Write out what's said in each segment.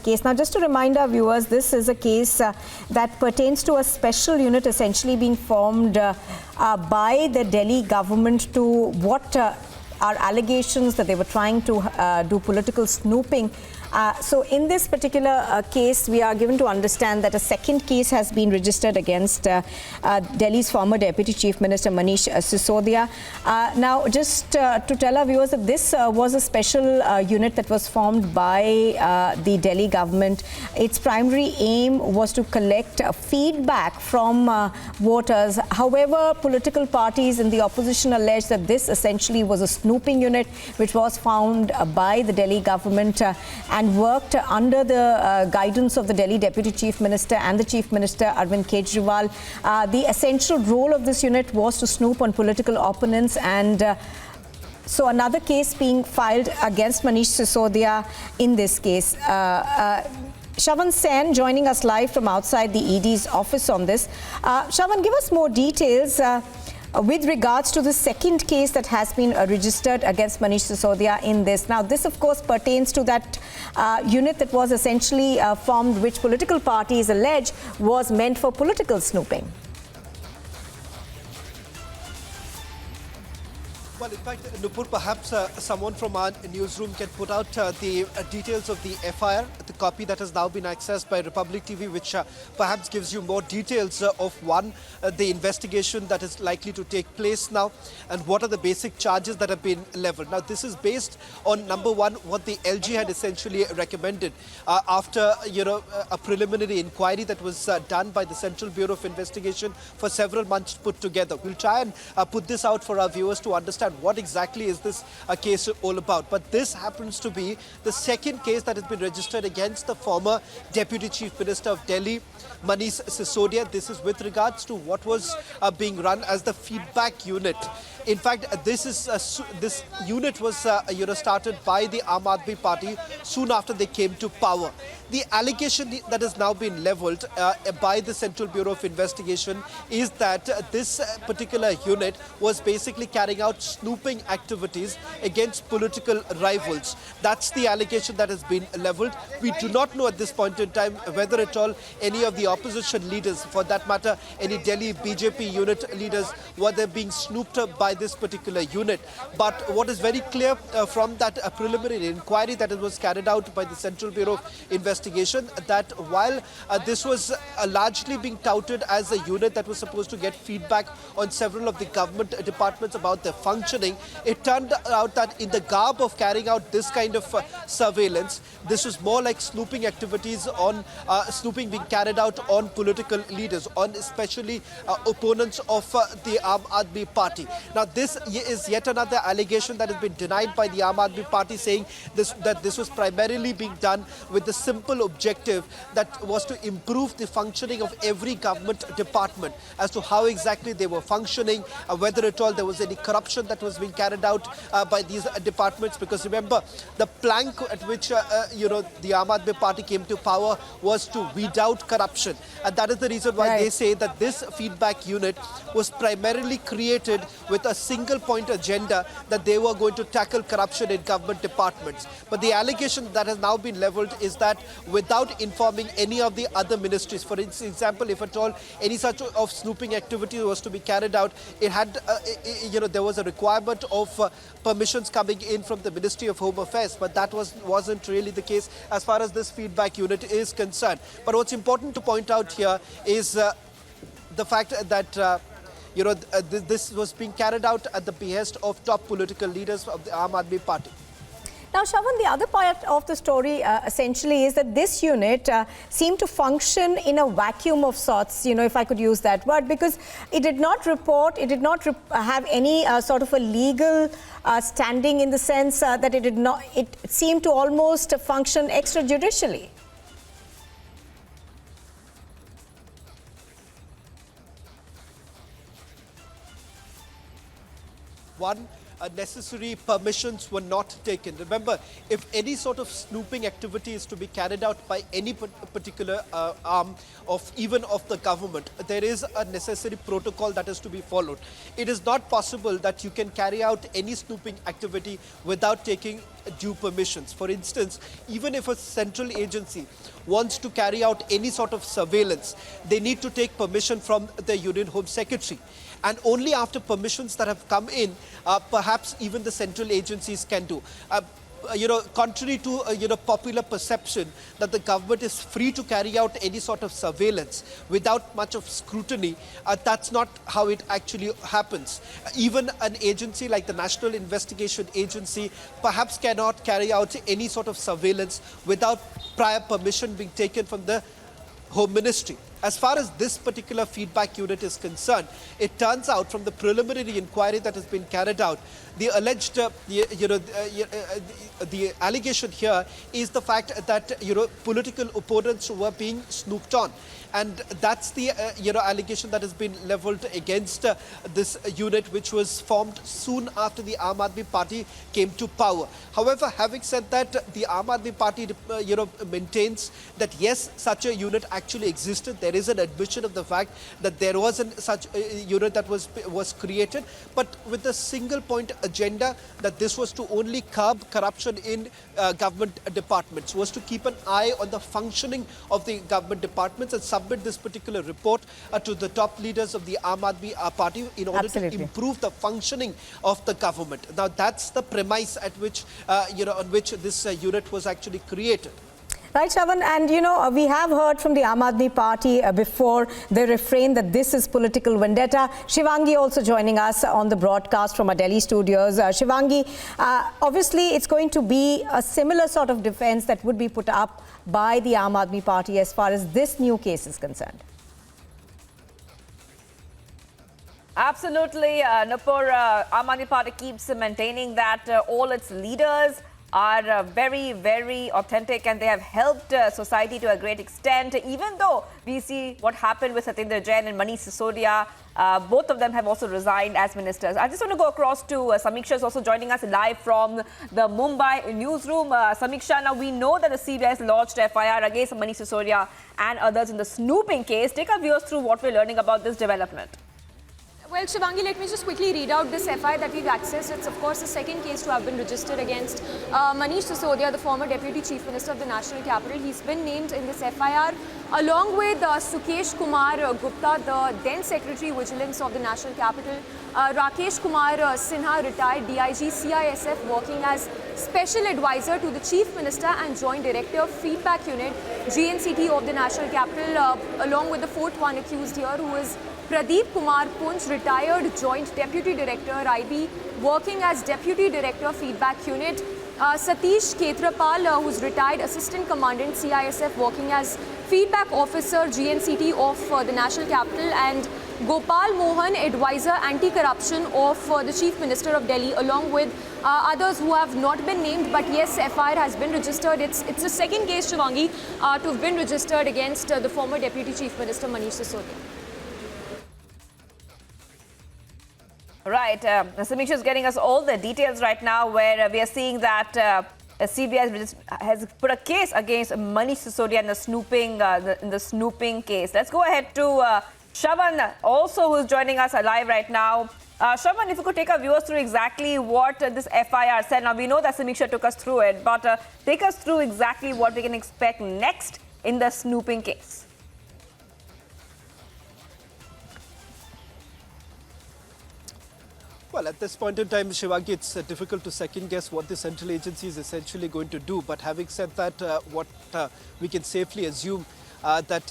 case. Now, just to remind our viewers, this is a case that pertains to a special unit essentially being formed by the Delhi government to what are allegations that they were trying to do political snooping. So in this particular case, we are given to understand that a second case has been registered against Delhi's former Deputy Chief Minister Manish Sisodia. Now, just to tell our viewers that this was a special unit that was formed by the Delhi government. Its primary aim was to collect feedback from voters. However, political parties in the opposition alleged that this essentially was a snooping unit which was found by the Delhi government and worked under the guidance of the Delhi Deputy Chief Minister and the Chief Minister Arvind Kejriwal. The essential role of this unit was to snoop on political opponents, and so another case being filed against Manish Sisodia in this case. Shawan Sen joining us live from outside the ED's office on this. Shawan, give us more details with regards to the second case that has been registered against Manish Sisodia in this. Now, this of course pertains to that unit that was essentially formed, which political parties allege was meant for political snooping. Well, in fact, Nupur, perhaps someone from our newsroom can put out the details of the FIR, the copy that has now been accessed by Republic TV, which perhaps gives you more details of the investigation that is likely to take place now, and what are the basic charges that have been leveled. Now, this is based on, number one, what the LG had essentially recommended after, a preliminary inquiry that was done by the Central Bureau of Investigation for several months put together. We'll try and put this out for our viewers to understand what exactly is this case all about. But this happens to be the second case that has been registered against the former Deputy Chief Minister of Delhi, Manish Sisodia. This is with regards to what was being run as the feedback unit. In fact, this unit was started by the Aam Aadmi Party soon after they came to power. The allegation that has now been leveled by the Central Bureau of Investigation is that this particular unit was basically carrying out snooping activities against political rivals. That's the allegation that has been leveled. We do not know at this point in time whether at all any of the opposition leaders, for that matter, any Delhi BJP unit leaders, were they being snooped by this particular unit. But what is very clear from that preliminary inquiry that was carried out by the Central Bureau of Investigation, that while this was largely being touted as a unit that was supposed to get feedback on several of the government departments about their functioning, it turned out that in the garb of carrying out this kind of surveillance, this was more like snooping activities on snooping being carried out on political leaders, on especially opponents of the Aam Aadmi Party. Now, this is yet another allegation that has been denied by the Aam Aadmi Party, saying that this was primarily being done with the simple objective that was to improve the functioning of every government department, as to how exactly they were functioning, whether at all there was any corruption that was being carried out by these departments. Because remember, the plank at which the Aam Aadmi Party came to power was to weed out corruption, and that is the reason why they say that this feedback unit was primarily created with a single point agenda, that they were going to tackle corruption in government departments. But the allegation that has now been leveled is that without informing any of the other ministries, for example, if at all any such of snooping activity was to be carried out, it had, there was a requirement of permissions coming in from the Ministry of Home Affairs, but that wasn't really the case as far as this feedback unit is concerned. But what's important to point out here is the fact that this was being carried out at the behest of top political leaders of the Aam Aadmi Party. Now, Shawan, the other part of the story essentially is that this unit seemed to function in a vacuum of sorts, if I could use that word, because it did not report, it did not have any sort of a legal standing, in the sense that it seemed to almost function extrajudicially. One, necessary permissions were not taken. Remember, if any sort of snooping activity is to be carried out by any particular arm of the government, there is a necessary protocol that is to be followed. It is not possible that you can carry out any snooping activity without taking due permissions. For instance, even if a central agency wants to carry out any sort of surveillance, they need to take permission from the Union Home Secretary. And only after permissions that have come in, perhaps even the central agencies can do. Contrary to popular perception that the government is free to carry out any sort of surveillance without much of scrutiny, that's not how it actually happens. Even an agency like the National Investigation Agency perhaps cannot carry out any sort of surveillance without prior permission being taken from the Home Ministry. As far as this particular feedback unit is concerned, it turns out from the preliminary inquiry that has been carried out, the alleged, the allegation here is the fact that, political opponents were being snooped on. And that's the, allegation that has been leveled against this unit, which was formed soon after the Aam Aadmi Party came to power. However, having said that, the Aam Aadmi Party, maintains that yes, such a unit actually existed. There is an admission of the fact that there was such a unit that was created, but with a single point agenda that this was to only curb corruption in government departments, was to keep an eye on the functioning of the government departments and submit this particular report to the top leaders of the Aam Aadmi Party in order to improve the functioning of the government. Now, that's the premise at which, on which this unit was actually created. Right, Shawan, and we have heard from the Aam Aadmi Party before they refrain that this is political vendetta. Shivangi also joining us on the broadcast from our Delhi studios. Shivangi, obviously it's going to be a similar sort of defense that would be put up by the Aam Aadmi Party as far as this new case is concerned. Absolutely, Nupur. Aam Aadmi Party keeps maintaining that all its leaders are very, very authentic and they have helped society to a great extent. Even though we see what happened with Satyendra Jain and Manish Sisodia, both of them have also resigned as ministers. I just want to go across to Samiksha, is also joining us live from the Mumbai newsroom. Samiksha, now we know that the CBI has launched FIR against Manish Sisodia and others in the snooping case. Take our viewers through what we're learning about this development. Well, Shivangi, let me just quickly read out this FIR that we've accessed. It's, of course, the second case to have been registered against Manish Sisodia, the former Deputy Chief Minister of the National Capital. He's been named in this FIR along with Sukesh Kumar Gupta, the then Secretary Vigilance of the National Capital, Rakesh Kumar Sinha, retired DIG CISF, working as Special Advisor to the Chief Minister and Joint Director Feedback Unit, GNCT of the National Capital, along with the fourth one accused here, who is Pradeep Kumar Punj, retired Joint Deputy Director, IB, working as Deputy Director Feedback Unit. Satish Ketrapal, who's retired Assistant Commandant CISF, working as Feedback Officer GNCT of the National Capital, and Gopal Mohan, Advisor Anti-Corruption of the Chief Minister of Delhi, along with others who have not been named. But yes, FIR has been registered. It's the second case, Shivangi, to have been registered against the former Deputy Chief Minister Manish Sisodia. Right, Samiksha is getting us all the details right now, where we are seeing that CBI has put a case against Manish Sisodia in the snooping case. Let's go ahead to Shawan, also who's joining us live right now. Shawan, if you could take our viewers through exactly what this FIR said. Now, we know that Samiksha took us through it, but take us through exactly what we can expect next in the snooping case. Well, at this point in time, Shivangi, it's difficult to second guess what the central agency is essentially going to do. But having said that, what we can safely assume that,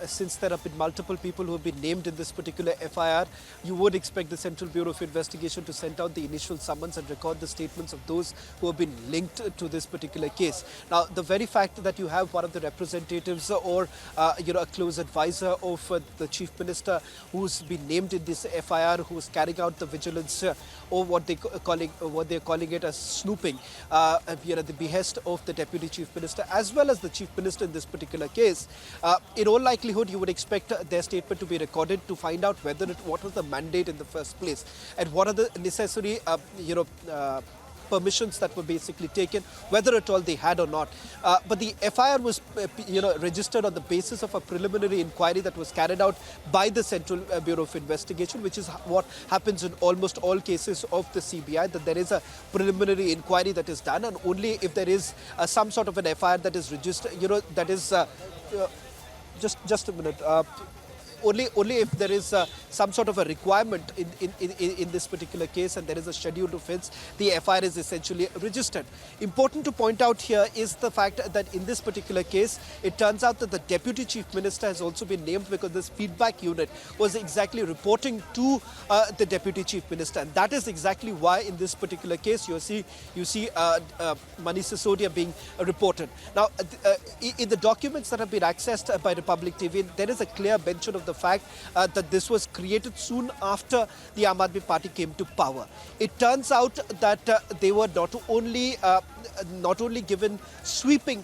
since there have been multiple people who have been named in this particular FIR, you would expect the Central Bureau of Investigation to send out the initial summons and record the statements of those who have been linked to this particular case. Now, the very fact that you have one of the representatives or, a close advisor of the Chief Minister who's been named in this FIR, who's carrying out the vigilance or what they're calling it as snooping, the behest of the Deputy Chief Minister as well as the Chief Minister in this particular case, in all likelihood, you would expect their statement to be recorded to find out what was the mandate in the first place and what are the necessary, permissions that were basically taken, whether at all they had or not. But the FIR was registered on the basis of a preliminary inquiry that was carried out by the Central Bureau of Investigation, which is what happens in almost all cases of the CBI, that there is a preliminary inquiry that is done, and only if there is some sort of an FIR that is registered, that is just a minute. Only if there is some sort of a requirement in this particular case and there is a scheduled offence, the FIR is essentially registered. Important to point out here is the fact that in this particular case, it turns out that the Deputy Chief Minister has also been named because this feedback unit was exactly reporting to the Deputy Chief Minister. And that is exactly why in this particular case you see Manish Sisodia being reported. Now, in the documents that have been accessed by Republic TV, there is a clear mention of the fact that this was created soon after the Aam Aadmi Party came to power. It turns out that they were not only given sweeping